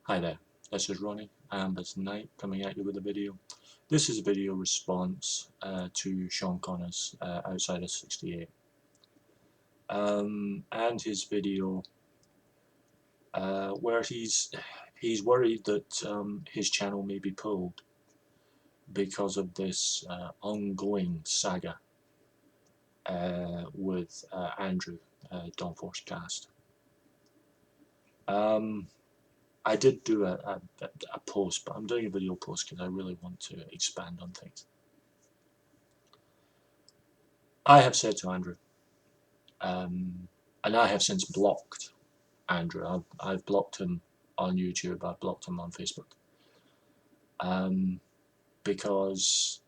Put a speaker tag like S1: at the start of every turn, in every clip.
S1: Hi there, this is Ronnie and it's Night coming at you with a video. This is a video response to Sean Connor's Outside of 68 and his video where he's worried that his channel may be pulled because of this ongoing saga with Andrew Donforcecast. I did do a post, but I'm doing a video post because I really want to expand on things. I have said to Andrew, and I have since blocked Andrew. I've blocked him on YouTube, I've blocked him on Facebook, because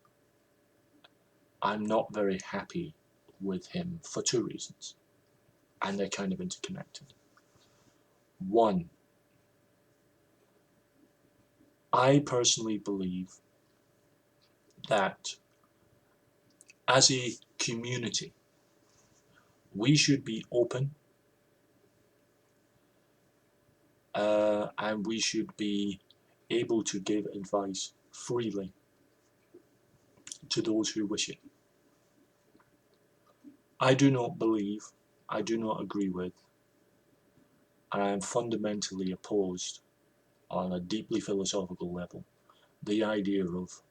S1: I'm not very happy with him for two reasons, and they're kind of interconnected. One, I personally believe that as a community, we should be open and we should be able to give advice freely to those who wish it. I do not believe, I do not agree with, and I am fundamentally opposed on a deeply philosophical level, the idea of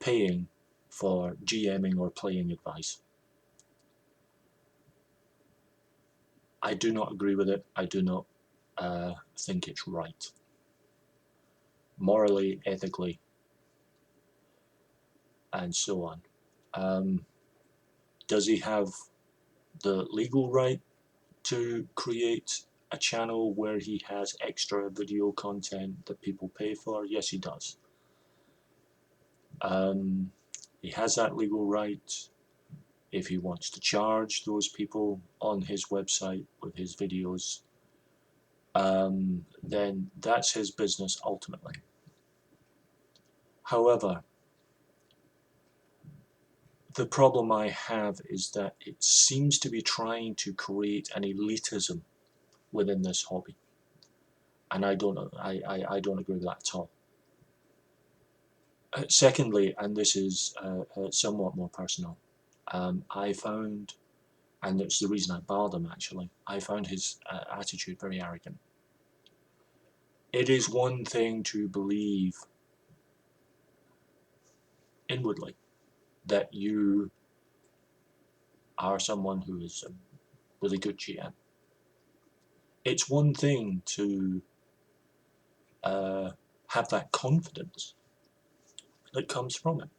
S1: paying for GMing or playing advice. I do not agree with it. I do not think it's right. Morally, ethically, and so on. Does he have the legal right to create a channel where he has extra video content that people pay for? Yes, he does. He has that legal right. If he wants to charge those people on his website with his videos, then that's his business ultimately. However, the problem I have is that it seems to be trying to create an elitism within this hobby, and I don't agree with that at all. Secondly, and this is somewhat more personal, I found, and it's the reason I barred him actually, I found his attitude very arrogant. It is one thing to believe inwardly that you are someone who is a really good GM. It's one thing to have that confidence that comes from it.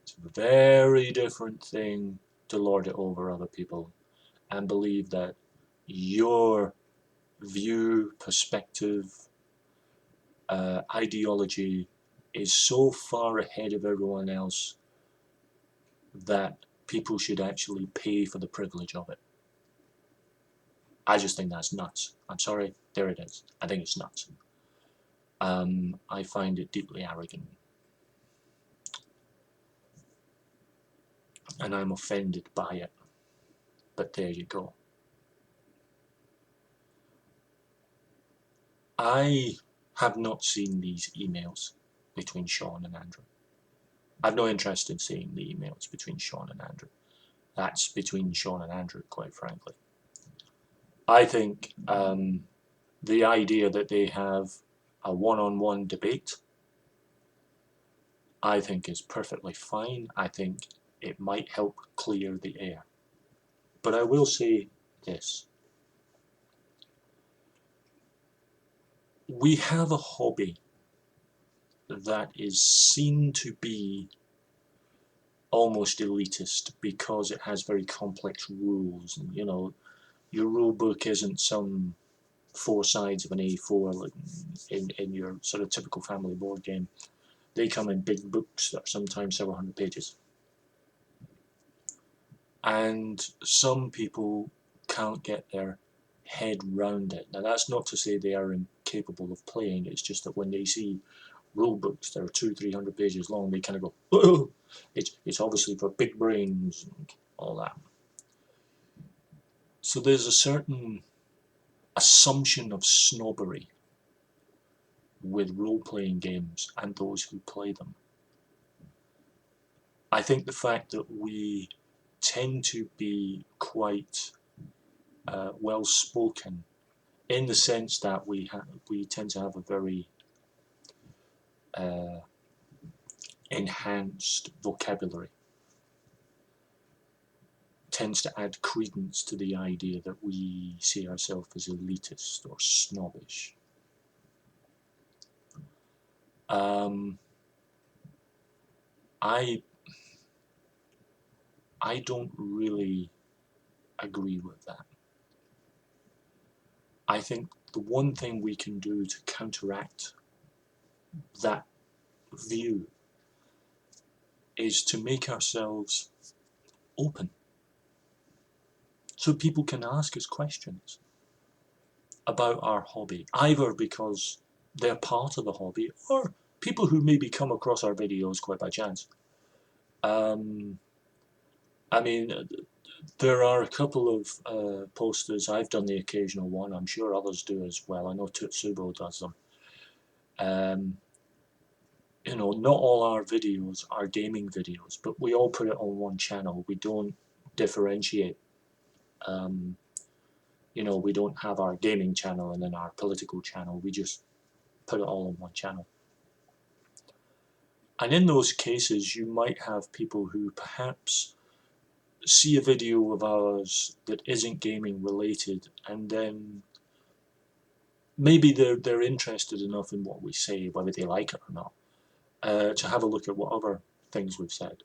S1: It's a very different thing to lord it over other people and believe that your view, perspective, ideology is so far ahead of everyone else that people should actually pay for the privilege of it. I just think that's nuts. I'm sorry, there it is. I think it's nuts. I find it deeply arrogant. And I'm offended by it. But there you go. I have not seen these emails between Sean and Andrew. I've no interest in seeing the emails between Sean and Andrew. That's between Sean and Andrew, quite frankly. I think the idea that they have a one-on-one debate, I think is perfectly fine. I think it might help clear the air. But I will say this. We have a hobby that is seen to be almost elitist because it has very complex rules, and you know, your rule book isn't some 4 sides of an A4 in your sort of typical family board game. They come in big books that are sometimes several hundred pages, and some people can't get their head round it. Now that's not to say they are incapable of playing, it's just that when they see rule books that are 200-300 pages long, they kind of go, oh, it's obviously for big brains and all that. So there's a certain assumption of snobbery with role-playing games and those who play them. I think the fact that we tend to be quite well-spoken, in the sense that we tend to have a very enhanced vocabulary, tends to add credence to the idea that we see ourselves as elitist or snobbish. I don't really agree with that. I think the one thing we can do to counteract that view is to make ourselves open, so people can ask us questions about our hobby, either because they're part of the hobby or people who maybe come across our videos quite by chance. I mean, there are a couple of posters. I've done the occasional one. I'm sure others do as well. I know Tutsubo does them. You know, not all our videos are gaming videos, but we all put it on one channel. We don't differentiate. You know, we don't have our gaming channel and then our political channel. We just put it all on one channel. And in those cases, you might have people who perhaps see a video of ours that isn't gaming related, and then maybe they're interested enough in what we say, whether they like it or not, to have a look at what other things we've said.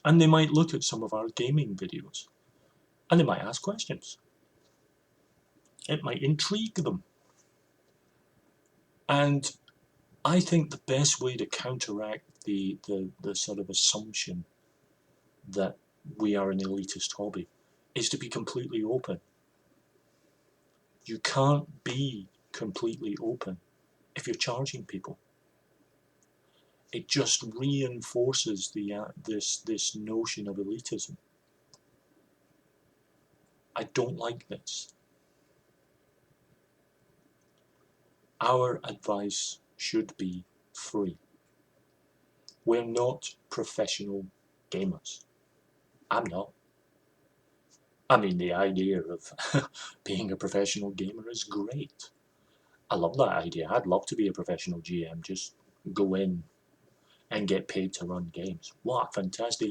S1: And they might look at some of our gaming videos, and they might ask questions. It might intrigue them. And I think the best way to counteract the sort of assumption that we are an elitist hobby is to be completely open. You can't be completely open if you're charging people. It just reinforces this notion of elitism. I don't like this. Our advice should be free. We're not professional gamers. I'm not. I mean, the idea of being a professional gamer is great. I love that idea. I'd love to be a professional GM. Just go in and get paid to run games. What a fantastic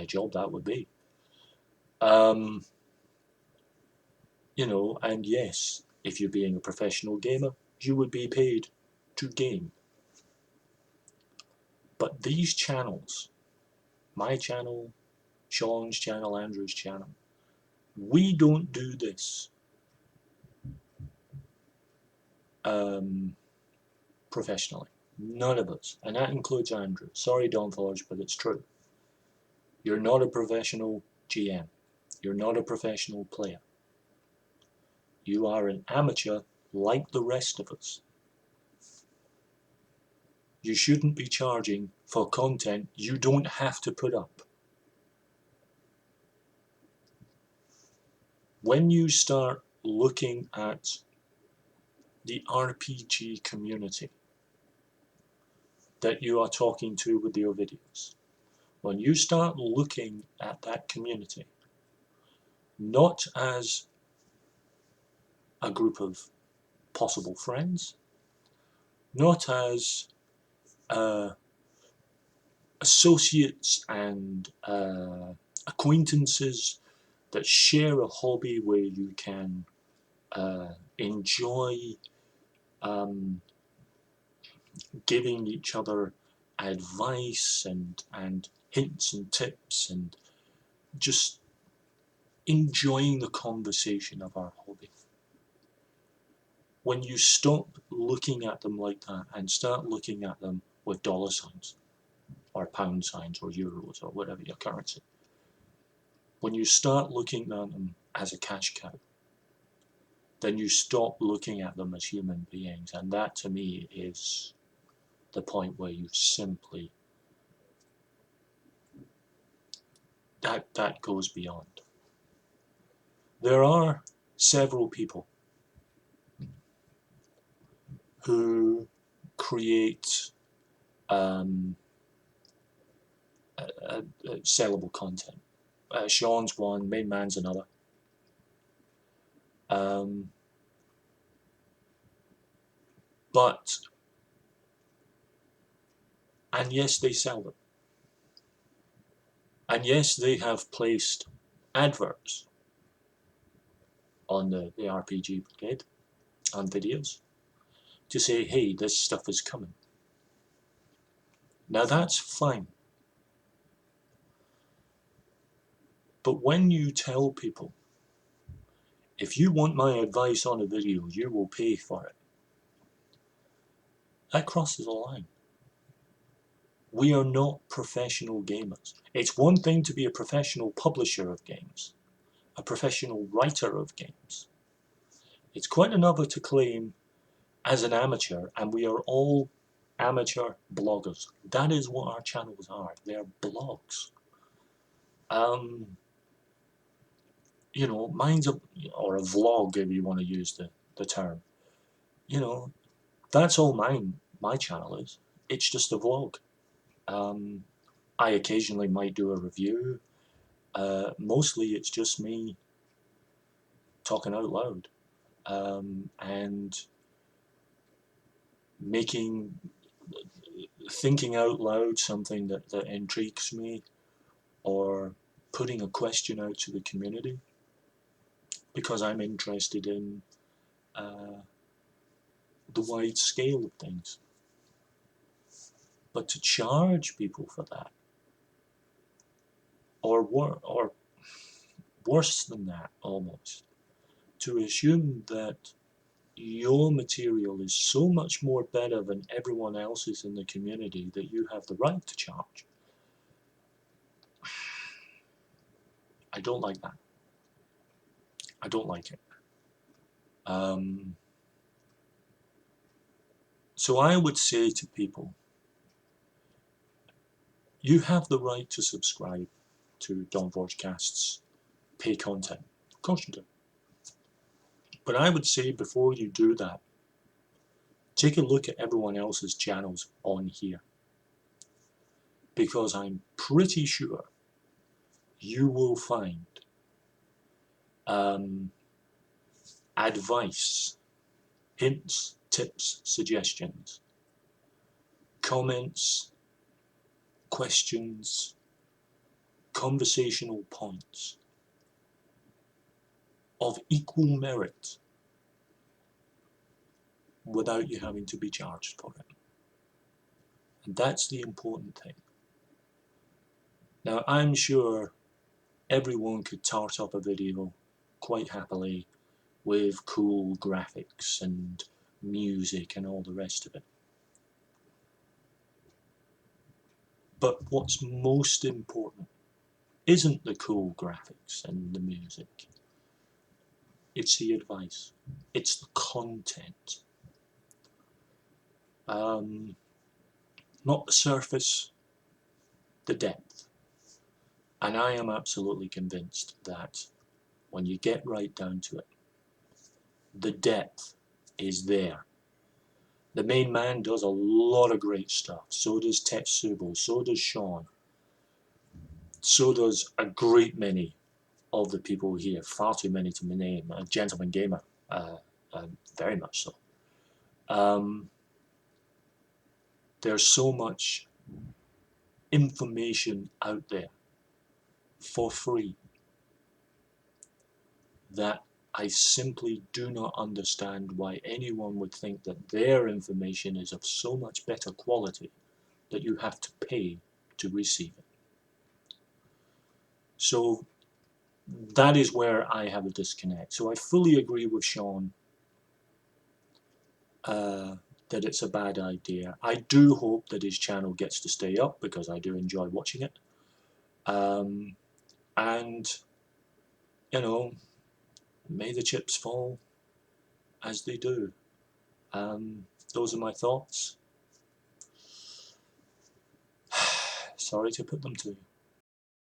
S1: job that would be. You know, and yes, if you're being a professional gamer, you would be paid to game. But these channels, my channel, Sean's channel, Andrew's channel, we don't do this professionally. None of us. And that includes Andrew. Sorry, Don Forge, but it's true. You're not a professional GM. You're not a professional player. You are an amateur like the rest of us. You shouldn't be charging for content you don't have to put up. When you start looking at the RPG community that you are talking to with your videos, when you start looking at that community, not as a group of possible friends, not as associates and acquaintances that share a hobby where you can enjoy giving each other advice and hints and tips and just enjoying the conversation of our hobby. When you stop looking at them like that and start looking at them with dollar signs or pound signs or euros or whatever your currency, when you start looking at them as a cash cow, then you stop looking at them as human beings, and that to me is the point where you simply that goes beyond. There are several people who create sellable content. Sean's one, Main Man's another. And yes, they sell them. And yes, they have placed adverts on the RPG Brigade on videos to say, hey, this stuff is coming. Now that's fine. But when you tell people, if you want my advice on a video, you will pay for it, that crosses a line. We are not professional gamers. It's one thing to be a professional publisher of games, a professional writer of games. It's quite another to claim as an amateur, and we are all amateur bloggers. That is what our channels are. They're blogs. You know, mine's or a vlog, if you want to use the term. You know, that's all my channel is. It's just a vlog. I occasionally might do a review. Mostly it's just me talking out loud and thinking out loud something that intrigues me, or putting a question out to the community because I'm interested in the wide scale of things. But to charge people for that, or worse than that almost, to assume that your material is so much more better than everyone else's in the community that you have the right to charge. I don't like that. I don't like it. So I would say to people, you have the right to subscribe to DawnForgeCast's pay content. Of course you do. But I would say before you do that, take a look at everyone else's channels on here. Because I'm pretty sure you will find advice, hints, tips, suggestions, comments, questions, conversational points of equal merit without you having to be charged for it. And that's the important thing. Now, I'm sure everyone could tart up a video quite happily with cool graphics and music and all the rest of it. But what's most important isn't the cool graphics and the music. It's the advice. It's the content. Not the surface, the depth. And I am absolutely convinced that when you get right down to it, the depth is there. The Main Man does a lot of great stuff. So does Tetsubo. So does Sean. So does a great many of the people here. Far too many to name. Gentleman Gamer, very much so. There's so much information out there for free that I simply do not understand why anyone would think that their information is of so much better quality that you have to pay to receive it. So that is where I have a disconnect. So I fully agree with Sean that it's a bad idea. I do hope that his channel gets to stay up because I do enjoy watching it. And, you know, may the chips fall as they do. Those are my thoughts. Sorry to put them to you.